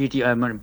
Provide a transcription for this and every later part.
PTI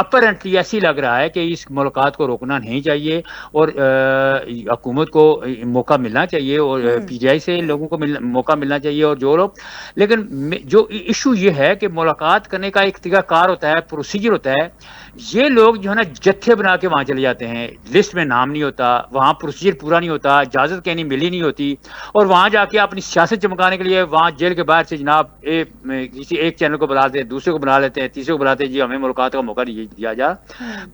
apparently ایسی لگ رہا ہے کہ اس ملاقات کو روکنا نہیں چاہیے اور حکومت کو موقع ملنا چاہیے اور پی ٹی آئی سے لوگوں کو موقع ملنا چاہیے اور جو لوگ، لیکن جو ایشو یہ ہے کہ ملاقات کرنے کا ایک طریقہ کار ہوتا ہے، پروسیجر ہوتا ہے، یہ لوگ جو ہے نا جتھے بنا کے وہاں چلے جاتے ہیں، لسٹ میں نام نہیں ہوتا، وہاں پروسیجر پورا نہیں ہوتا، اجازت کہیں ملی نہیں ہوتی، اور وہاں جا کے اپنی سیاست چمکانے کے لیے وہاں جیل کے باہر سے جناب کسی ایک چینل کو بلا دیتے ہیں، دوسرے کو بنا لیتے ہیں، تیسرے کو بلاتے ہیں، جی ہمیں ملاقات کا موقع نہیں دیا جا۔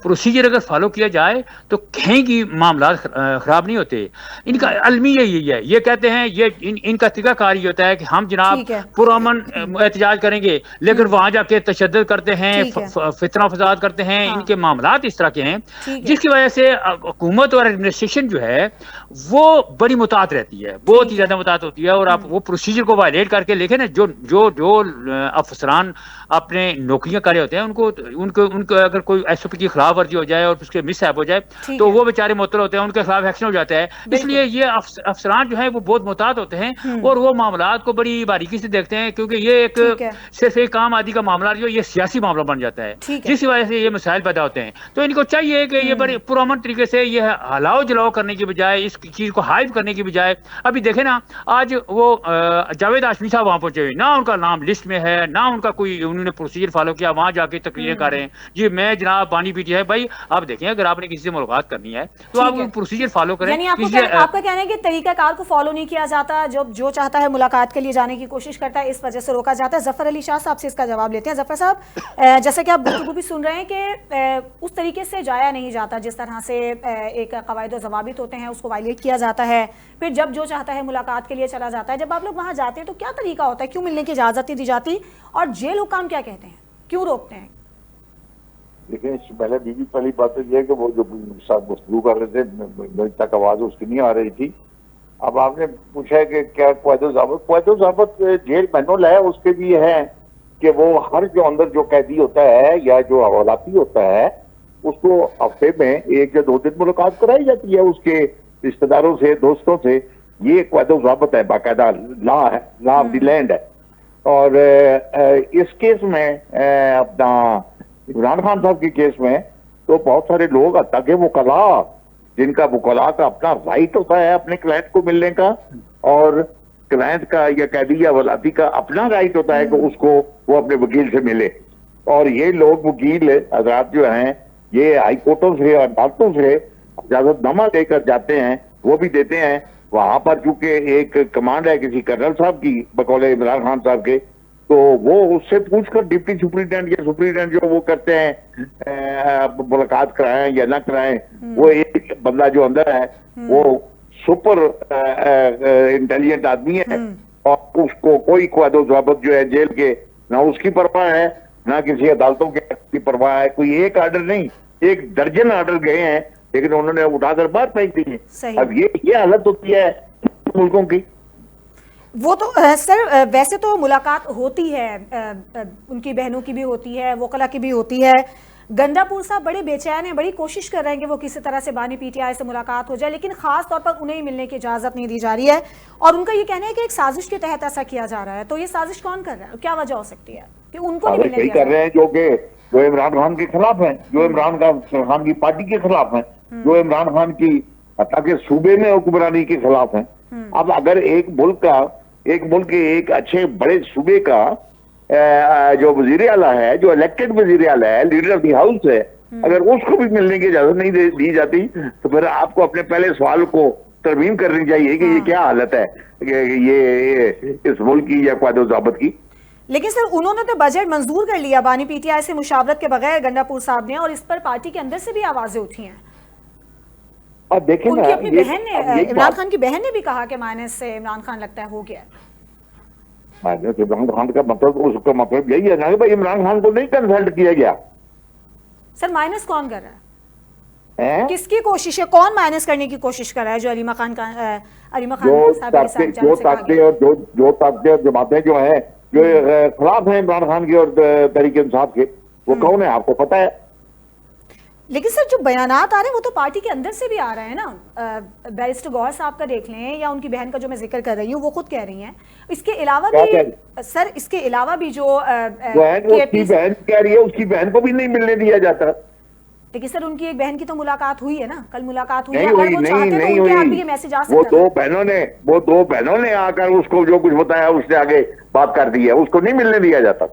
پروسیجر اگر فالو کیا جائے تو کہیں کی معاملات خراب نہیں ہوتے۔ ان کا المیہ یہی ہے، یہ کہتے ہیں، یہ ان کا طریقہ کار یہ ہوتا ہے کہ ہم جناب پرامن احتجاج کریں گے، لیکن وہاں جا کے تشدد کرتے ہیں، فتنہ فساد کرتے ہیں، ان کے معاملات اس طرح کے ہیں جس کی وجہ سے حکومت اور ایڈمنسٹریشن جو ہے وہ بڑی متعارف رہتی ہے، بہت ہی زیادہ متعارف ہوتی ہے، اور آپ وہ پروسیجر کو وائلیٹ کر کے لکھیں نا، جو افسران اپنے نوکریاں کرے ہوتے ہیں ان کو اگر کوئی ایس او پی کی خلاف ورزی ہو جائے اور اس کے مس ہیپ ہو جائے تو وہ بیچارے معطل ہوتے ہیں، ان کے خلاف ایکشن ہو جاتا ہے۔ اس لیے یہ افسران جو ہیں وہ بہت محتاط ہوتے ہیں اور وہ معاملات کو بڑی باریکی سے دیکھتے ہیں، کیونکہ یہ ایک صرف ایک عام آدمی کا معاملہ جو یہ سیاسی معاملہ بن جاتا ہے، جس کی وجہ سے یہ مسائل پیدا ہوتے ہیں۔ تو ان کو چاہیے کہ یہ بڑے پرامن طریقے سے یہ ہلاؤ جلاؤ کرنے کی بجائے، اس چیز کو ہائپ کرنے کی بجائے، ابھی دیکھیں نا آج وہ جاوید ہاشمی صاحب وہاں پہنچے ہوئے، نہ ان کا نام لسٹ میں ہے، نہ ان کا کوئی انہوں نے پروسیجر فالو کیا، وہاں جا کے تقریریں کر رہے ہیں، جی میں جناب پانی پیٹی ہے۔ بھائی آپ دیکھیں، اگر آپ نے کسی سے ملاقات کرنی ہے تو آپ پروسیجر فالو کریں۔ یعنی آپ کا کہنا ہے کہ طریقہ کار کو فالو نہیں کیا جاتا، جو چاہتا ہے ملاقات کے لیے جانے کی کوشش کرتا ہے، اس وجہ سے روکا جاتا ہے۔ ظفر علی شاہ صاحب سے اس کا جواب لیتے ہیں۔ ظفر صاحب، جیسا کہ آپ گفتگو بھی سن رہے ہیں کہ اس طریقے سے جایا نہیں جاتا جس طرح سے ایک قواعد و ضوابط ہوتے ہیں، اس کو وائلیٹ کیا جاتا ہے، پھر جب جو چاہتا ہے ملاقات کے لیے چلا جاتا ہے۔ جب آپ لوگ وہاں جاتے ہیں تو کیا طریقہ ہوتا ہے، کیوں ملنے کی اجازت نہیں دی جاتی، اور جیل حکام کیا کہتے ہیں، کیوں روکتے ہیں؟ دیکھیں، اس سے پہلے پہلی بات تو یہ ہے کہ وہ جو ساتھ گفتگو کر رہے تھے، میری تک آواز اس کی نہیں آ رہی تھی۔ اب آپ نے پوچھا ہے کہ کیا قواعد و ضابط جیل مینول ہے، اس کے بھی ہے کہ وہ ہر جو اندر جو قیدی ہوتا ہے یا جو حوالاتی ہوتا ہے اس کو ہفتے میں 1 یا 2 دن ملاقات کرائی جاتی ہے اس کے رشتہ داروں سے، دوستوں سے۔ یہ قواعد و ضابط ہے، باقاعدہ لا ہے، لا آف دی لینڈ ہے۔ اور اس کیس میں اپنا عمران خان صاحب کے کیس میں تو بہت سارے لوگ حتیٰ کہ وکلاء، جن کا وکلاء کا اپنا رائٹ ہوتا ہے اپنے کلائنٹ کو ملنے کا، اور کلائنٹ کا یا قیدی یا ولاتی کا اپنا رائٹ ہوتا ہے کہ اس کو وہ اپنے وکیل سے ملے، اور یہ لوگ وکیل حضرات جو ہیں یہ ہائی کورٹوں سے اور عدالتوں سے اجازت نامہ لے کر جاتے ہیں، وہ بھی دیتے ہیں۔ وہاں پر چونکہ ایک کمانڈ ہے کسی کرنل صاحب کی بقول عمران خان صاحب کے، تو وہ اس سے پوچھ کر ڈپٹی سپرنٹینڈنٹ یا سپرنٹینڈنٹ جو وہ کرتے ہیں ملاقات کرائیں یا نہ کرائیں، وہ ایک بندہ جو اندر ہے وہ سپر انٹیلیجنٹ آدمی ہے، اور اس کو کوئی قواعد و ضابط جو ہے جیل کے نہ اس کی پرواہ ہے نہ کسی عدالتوں کی پرواہ ہے۔ کوئی ایک آرڈر نہیں، 1 درجن آرڈر گئے ہیں، لیکن انہوں نے اٹھا کر باہر پھینک دی ہے۔ اب یہ حالت ہوتی ہے ملکوں کی۔ وہ تو سر ویسے تو ملاقات ہوتی ہے، ان کی بہنوں کی بھی ہوتی ہے، وکلا کی بھی ہوتی ہے۔ گنڈا پور صاحب بڑے بے چین ہیں، بڑی کوشش کر رہے ہیں کہ وہ کسی طرح سے بانی پی ٹی آئی سے ملاقات ہو جائے، لیکن خاص طور پر انہیں ملنے کی اجازت نہیں دی جا رہی ہے، اور ان کا یہ کہنا ہے کہ ایک سازش کے تحت ایسا کیا جا رہا ہے۔ تو یہ سازش کون کر رہا ہے، کیا وجہ ہو سکتی ہے کہ ان کو نہیں ملنے دیا جا رہا؟ کر رہے ہیں جو عمران خان کے خلاف ہیں، جو عمران خان کی پارٹی کے خلاف ہیں، جو عمران خان کی حتیٰ کہ صوبے میں حکمرانی کے خلاف ہیں۔ اب اگر ایک ملک کے ایک اچھے بڑے صوبے کا جو وزیر اعلیٰ ہے، جو الیکٹڈ وزیر اعلیٰ ہے، لیڈر آف دی ہاؤس ہے، اگر اس کو بھی ملنے کی اجازت نہیں دی جاتی تو پھر آپ کو اپنے پہلے سوال کو ترمیم کرنی چاہیے کہ یہ کیا حالت ہے یہ اس ملک کی یا قواعد و ضابط کی۔ لیکن سر انہوں نے تو بجٹ منظور کر لیا بانی پی ٹی آئی سے مشاورت کے بغیر، گنڈا پور صاحب نے، اور اس پر پارٹی کے اندر سے بھی آوازیں اٹھی ہیں۔ اب دیکھیں ان کی اپنی بہن نے، عمران خان کی بہن نے بھی کہا کہ مائنس سے عمران خان لگتا ہے ہو گیا۔ عمران خان کا مطلب، اس کا مطلب یہی ہے نا کہ بھائی عمران خان کو نہیں کنسلٹ کیا گیا۔ سر مائنس کون کر رہا ہے، کس کی کوشش ہے، کون مائنس کرنے کی کوشش کر رہا ہے؟ جو علیمہ خان جو طاقتیں اور جماعتیں جو ہیں جو خلاف ہیں عمران خان کے اور تحریک انصاف کے، وہ کون ہے آپ کو پتہ ہے؟ لیکن سر جو بیانات آ رہے ہیں وہ تو پارٹی کے اندر سے بھی آ رہے ہیں نا. بیرسٹر گوہر صاحب کا دیکھ لیں یا ان کی بہن کا جو میں ذکر کر رہی ہوں وہ خود کہہ رہی ہیں. اس کے علاوہ بھی سر اس کے علاوہ بھی جو بہن کہہ رہی ہے اس کی بہن کو بھی نہیں ملنے دیا جاتا. لیکن سر ان کی ایک بہن کی تو ملاقات ہوئی ہے نا, کل ملاقات ہوئی نہیں ہے. ہوئی, اگر وہ نہیں چاہتے تو نہیں ان کے ہاتھ بھی ہوئی. یہ میسج آ وہ سکتا دو بہنوں نے آ کر اس کو جو کچھ بتایا اس نے آگے بات کر دی ہے, اس کو نہیں ملنے دیا جاتا.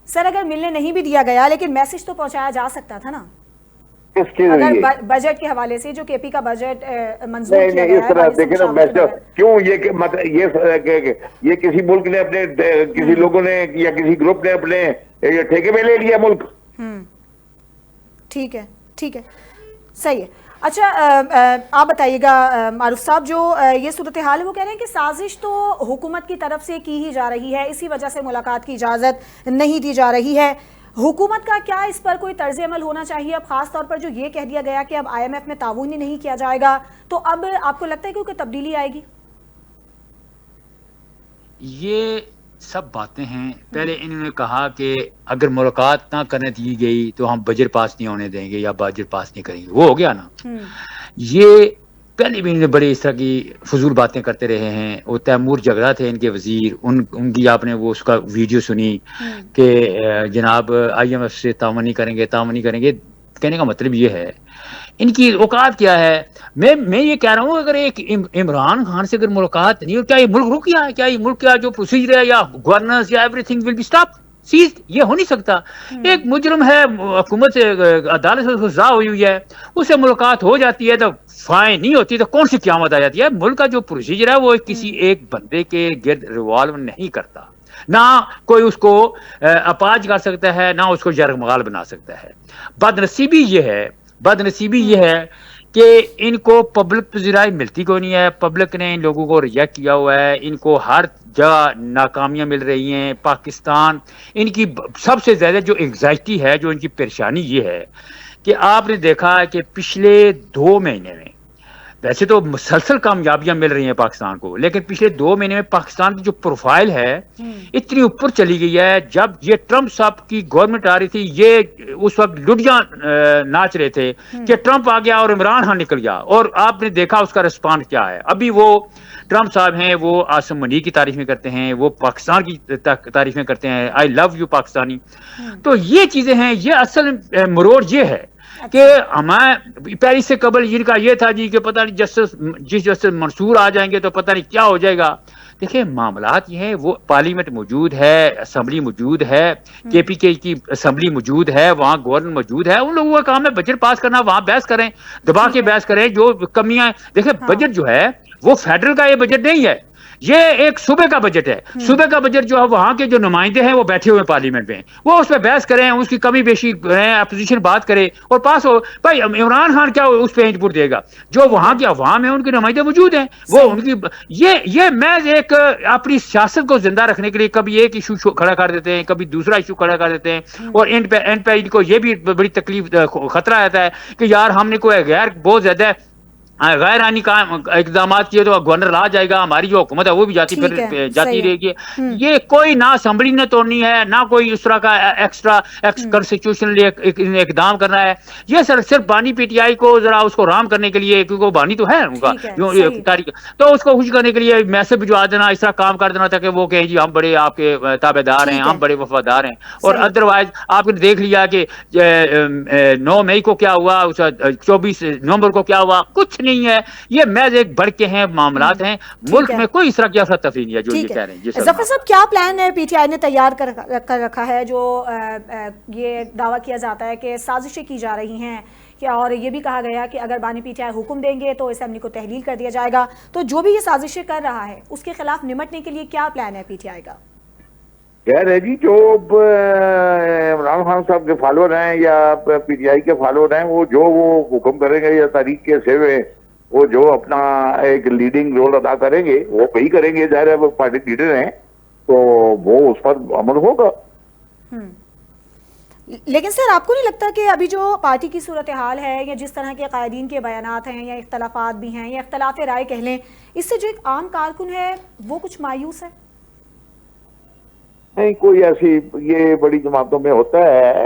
سر اگر ملنے نہیں بھی دیا گیا لیکن میسج تو پہنچایا جا سکتا تھا نا, کس کے اگر ذریعے. بجٹ کے حوالے سے جو کے پی کا بجٹ منظور نہیں کیا نہیں گیا اس ہے طرح پالیسی دیکھیں نا, مشاورت کے بغیر. کیوں یہ کسی ملک نے اپنے کسی لوگوں نے یا کسی گروپ نے اپنے ٹھیکے میں لے لیا ملک. ٹھیک ہے, ٹھیک ہے, صحیح ہے. اچھا آپ بتائیے گا معروف صاحب, جو یہ صورتحال ہے وہ کہہ رہے ہیں کہ سازش تو حکومت کی طرف سے کی ہی جا رہی ہے, اسی وجہ سے ملاقات کی اجازت نہیں دی جا رہی ہے. حکومت کا کیا اس پر کوئی طرز عمل ہونا چاہیے؟ اب خاص طور پر جو یہ کہہ دیا گیا کہ اب آئی ایم ایف میں تعاون ہی نہیں کیا جائے گا, تو اب آپ کو لگتا ہے کہ کوئی تبدیلی آئے گی؟ یہ سب باتیں ہیں. پہلے انہوں نے کہا کہ اگر ملاقات نہ کرنے دی گئی تو ہم بجٹ پاس نہیں ہونے دیں گے یا بجٹ پاس نہیں کریں گے, وہ ہو گیا نا. یہ پہلے بھی انہیں بڑے اس طرح کی فضول باتیں کرتے رہے ہیں. وہ تیمور جگرا تھے ان کے وزیر, ان کی آپ نے وہ اس کا ویڈیو سنی کہ جناب آئی ایم ایف سے تعاون نہیں کریں گے, تعاون نہیں کریں گے. کہنے کا مطلب یہ ہے ان کی اوقات کیا ہے. میں یہ کہہ رہا ہوں اگر ایک عمران خان سے اگر ملاقات نہیں ہو, کیا یہ ملک رک گیا ہے؟ کیا یہ ملک کا جو پروسیجر ہے یا گورننس یا everything will be stop cease? یہ ہو نہیں سکتا. ایک مجرم ہے, حکومت سے عدالت سے سزا ہوئی ہے, اس سے ملاقات ہو جاتی ہے تو فائن نہیں ہوتی تو کون سی قیامت آ جاتی ہے. ملک کا جو پروسیجر ہے وہ کسی ایک بندے کے گرد ریوالو نہیں کرتا. نہ کوئی اس کو اپاج کر سکتا ہے, نہ اس کو یرغمال بنا سکتا ہے. بدنصیبی یہ ہے کہ ان کو پبلک پذیرائی ملتی کوئی نہیں ہے. پبلک نے ان لوگوں کو ریجیکٹ کیا ہوا ہے. ان کو ہر جگہ ناکامیاں مل رہی ہیں. پاکستان ان کی سب سے زیادہ جو انگزائٹی ہے, جو ان کی پریشانی یہ ہے کہ آپ نے دیکھا ہے کہ پچھلے 2 مہینے میں ویسے تو مسلسل کامیابیاں مل رہی ہیں پاکستان کو, لیکن پچھلے 2 مہینے میں پاکستان کی جو پروفائل ہے اتنی اوپر چلی گئی ہے. جب یہ ٹرمپ صاحب کی گورنمنٹ آ رہی تھی, یہ اس وقت لڈیاں ناچ رہے تھے کہ ٹرمپ آ گیا اور عمران خان نکل گیا, اور آپ نے دیکھا اس کا رسپانس کیا ہے. ابھی وہ ٹرمپ صاحب ہیں, وہ عاصم منی کی تعریفیں کرتے ہیں, وہ پاکستان کی تعریفیں کرتے ہیں, آئی لو یو پاکستانی. تو یہ چیزیں ہیں. یہ اصل مروڑ یہ ہے کہ ہمیں پیرس سے قبل ان کا یہ تھا جی کہ پتہ نہیں جسٹس منصور آ جائیں گے تو پتہ نہیں کیا ہو جائے گا. دیکھیں معاملات یہ ہیں, وہ پارلیمنٹ موجود ہے, اسمبلی موجود ہے, کے پی کے کی اسمبلی موجود ہے, وہاں گورنر موجود ہے. ان لوگوں کا کام ہے بجٹ پاس کرنا, وہاں بحث کریں, دبا کے بحث کریں جو کمیاں. دیکھیں بجٹ جو ہے وہ فیڈرل کا یہ بجٹ نہیں ہے, یہ ایک صوبے کا بجٹ ہے. صوبے کا بجٹ جو ہے وہاں کے جو نمائندے ہیں وہ بیٹھے ہوئے پارلیمنٹ میں, وہ اس پہ بحث کریں, اس کی کمی بیشی کریں, اپوزیشن بات کرے اور پاس ہو. بھائی عمران خان کیا اس پہ انپٹ دے گا؟ جو وہاں کے عوام ہیں ان کے نمائندے موجود ہیں, وہ ان کی یہ محض ایک اپنی سیاست کو زندہ رکھنے کے لیے کبھی ایک ایشو کھڑا کر دیتے ہیں, کبھی دوسرا ایشو کھڑا کر دیتے ہیں, اور اینڈ پہ ان کو یہ بھی بڑی تکلیف خطرہ رہتا ہے کہ یار ہم نے کوئی غیر بہت زیادہ غیر آئینی اقدامات کیے تو گورنر آ جائے گا, ہماری جو حکومت ہے وہ بھی جاتی رہے گی. یہ کوئی نہ اسمبلی نے توڑنی ہے, نہ کوئی اس طرح کا ایکسٹرا کانسٹیٹیوشنل اقدام کرنا ہے. یہ صرف بانی پی ٹی آئی کو ذرا اس کو رام کرنے کے لیے, کیونکہ وہ بانی تو ہے ان کا تاریخ, تو اس کو خوش کرنے کے لیے میسج بھجوا دینا, اس طرح کام کر دینا تاکہ وہ کہیں جی ہم بڑے آپ کے تابع دار ہیں, ہم بڑے وفادار ہیں. اور ادروائز آپ نے دیکھ لیا کہ 9 مئی کو کیا ہوا, 24 نومبر کو کیا ہوا, کچھ نہیں ہے. یہ محض ایک بڑھ کے ہیں معاملات ہیں. ملک میں کوئی اس طرح کی افراتفری نہیں ہے جو یہ کہہ رہے ہیں. ظفر صاحب کیا پلان ہے پی ٹی آئی نے تیار کر رکھا ہے؟ جو یہ دعویٰ کیا جاتا ہے کہ سازشیں کی جا رہی ہیں, اور یہ بھی کہا گیا کہ اگر بانی پی ٹی آئی حکم دیں گے تو اسمبلی کو تحلیل کر دیا جائے گا. تو جو بھی یہ سازشیں کر رہا ہے اس کے خلاف نمٹنے کے لیے کیا پلان ہے پی ٹی آئی کا؟ خیر ہے جی, جو عمران خان صاحب کے فالوور ہیں یا پی ٹی آئی کے فالوور ہیں, وہ حکم کریں گے یا تاریخ کے سیوے وہ جو اپنا ایک لیڈنگ رول ادا کریں گے وہ وہی کریں گے. ظاہر ہے وہ پارٹی لیڈر ہیں تو وہ اس پر عمل ہوگا. لیکن سر آپ کو نہیں لگتا کہ ابھی جو پارٹی کی صورتحال ہے, یا جس طرح کے قائدین کے بیانات ہیں, یا اختلافات بھی ہیں, یا اختلاف رائے کہہ لیں, اس سے جو ایک عام کارکن ہے وہ کچھ مایوس ہے؟ نہیں, کوئی ایسی, یہ بڑی جماعتوں میں ہوتا ہے